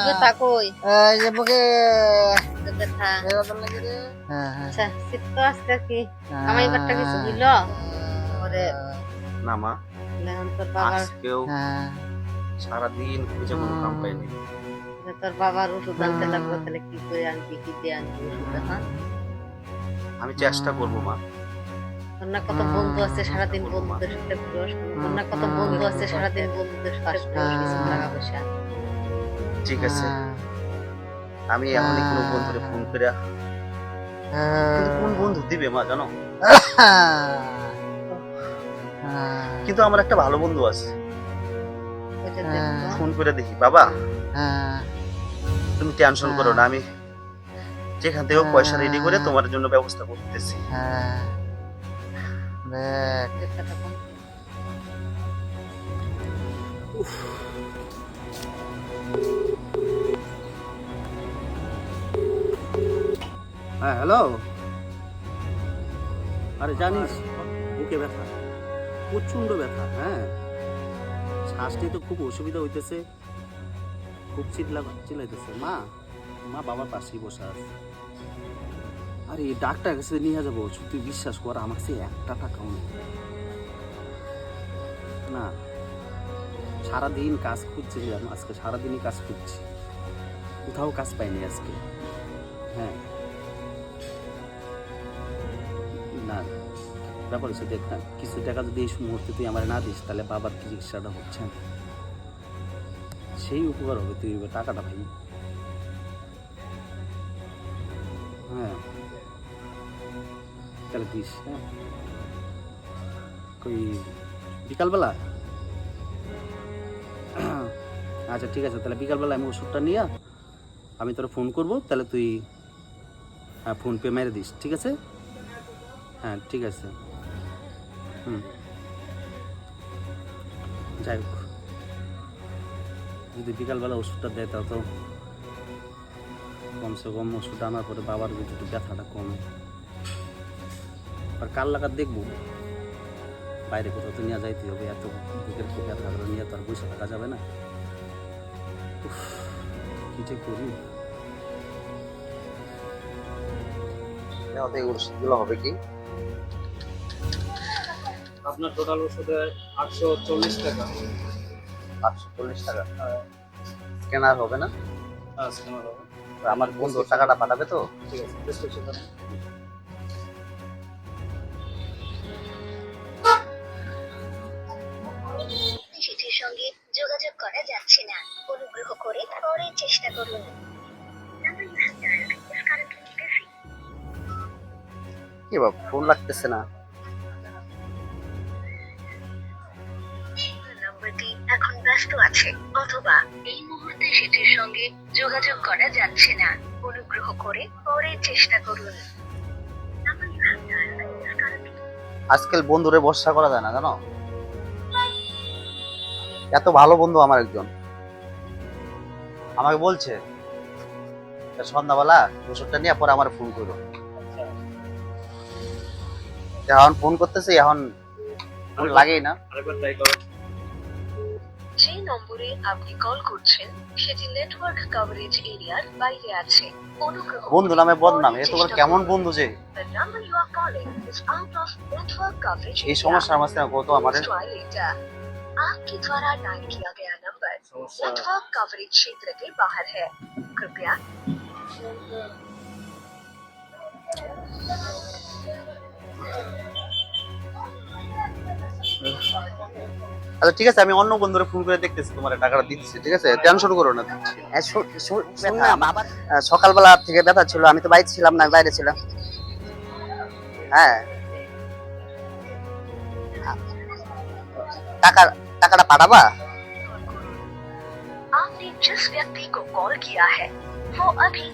ব্যথা কই এই যে বুকে ব্যথা এরকম লাগে রে। হ্যাঁ হ্যাঁ আচ্ছা শীত তো আজকে কি কামাই বাট্টা কিছু হইল ওরে না মা, এখন তোর বাবার আজকেও হ্যাঁ সারাদিন খুঁজে কোনো কাম পাইনি। তোর বাবার ওষুধ আনতে লাগবে তাহলে কি করে আনবি কি দিয়ে আনবি ওষুধ হ্যাঁ আমি চেষ্টা করব মা। তোর না কত বন্ধু আছে সারাদিন বন্ধুদের সাথে ঘুরোস তোর না কত বন্ধু আছে সারাদিন বন্ধুদের সাথে ঘুরোস কিছু টাকা পয়সা ঠিক আছে, আমি এখনই কোনো বন্ধুরে ফোন করে, কিন্তু কোন বন্ধু দিবে মা জানো? কিন্তু আমার একটা ভালো বন্ধু আছে, ওইটা দেখো ফোন করে দেখি। বাবা তুমি টেনশন করো না, আমি যেখান থেকে পয়সা রেডি করে তোমার জন্য ব্যবস্থা করতেছি। ব্যথাটা কম হ্যাঁ হ্যালো। আরে জানিস বুকে ব্যথা, প্রচন্ড ব্যথা। হ্যাঁ, শ্বাস নিতে খুব অসুবিধা হইতেছে, খুব চিল্লাইতেছে। মা মা বাবার পাশেই বসে আছে। আরে ডাক্তার কাছে নিয়ে যাবো, তুই বিশ্বাস কর আমার কাছে একটা টাকাও নেই। না, সারাদিন কাজ খুঁজছিলাম, আজকে সারাদিনই কাজ খুঁজছি, কোথাও কাজ পাইনি আজকে। হ্যাঁ না, ব্যাপার হচ্ছে দেখ না, কিছু টাকা যদি এই মুহূর্তে তুই আমার না দিস তাহলে বাবার চিকিৎসাটা হচ্ছে না, সেই উপকার হবে তুই টাকাটা ভাই। হ্যাঁ তাহলে দিস। হ্যাঁ কই বিকালবেলা? আচ্ছা ঠিক আছে, তাহলে বিকালবেলা আমি ওষুধটা নিয়ে আমি তোরা ফোন করবো, তাহলে তুই ফোন পে মেরে দিস, ঠিক আছে? হ্যাঁ ঠিক আছে। যাই হোক, যদি বিকালবেলা ওষুধটা দেয় তাও তো কমসে কম ওষুধ আনার পরে বাবার যদি একটু ব্যথাটা কমে। আর কাল লাগাত দেখবো, বাইরে কোথাও তো নিয়ে যাইতে হবে, এত বুকের খুব ব্যথা করে নিয়ে তো আর বসে থাকা যাবে না। কি ঠিক করি? ওষুধগুলো হবে কি? আপনার টোটাল ওষুধের 840 টাকা। 840 টাকা? স্ক্যানার হবে না? হ্যাঁ স্ক্যানার হবে। আমার বন্ধু টাকাটা পাঠাবে তো? ঠিক আছে, প্রেসক্রিপশন দেন। চিঠির সঙ্গে যোগাযোগ করা যাচ্ছে না, অনুগ্রহ করে পরে চেষ্টা করুন। কি বাবা, ফোন লাগতেছে না? নম্বরটি এখন ব্যস্ত আছে অথবা এই মুহূর্তে সেটির সঙ্গে যোগাযোগ করা যাচ্ছে না, অনুগ্রহ করে পরে চেষ্টা করুন। আজকাল বন্ধুরে ভরসা করা যায় না জানো, এত ভালো বন্ধু আমার একজন আমাকে বলছে সন্ধ্যাবেলা ওষুধটা নিয়ে পরে আমার ফোন করো। এখন ফোন করতেছি, এখন লাগেই না। আরেকবার ট্রাই করো। যে নম্বরে আপনি কল করছেন সেটি নেটওয়ার্ক কভারেজ এরিয়ার বাইরে আছে, অনুগ্রহ বন্ধু নামে বদনাম, এ তোমার কেমন বন্ধু যে The number you are calling is out of network coverage এই সমস্যার মাঝখানে কত আমার। Try later. आपके द्वारा डायल किया गया नंबर সমস্যা नेटवर्क कवरेज क्षेत्र के बाहर है, कृपया আচ্ছা ঠিক আছে, আমি অন্য বন্ধুরে ফোন করে দেখতেছি, তোমার টাকাটা দিচ্ছি, ঠিক আছে? টেনশন করো না। সকালবেলা থেকে ব্যথা ছিল, আমি তো বাড়িতে ছিলাম না, বাইরে ছিলাম। হ্যাঁ টাকাটা পাঠাবা? आपने जिस व्यक्ति को कॉल किया है वो अभी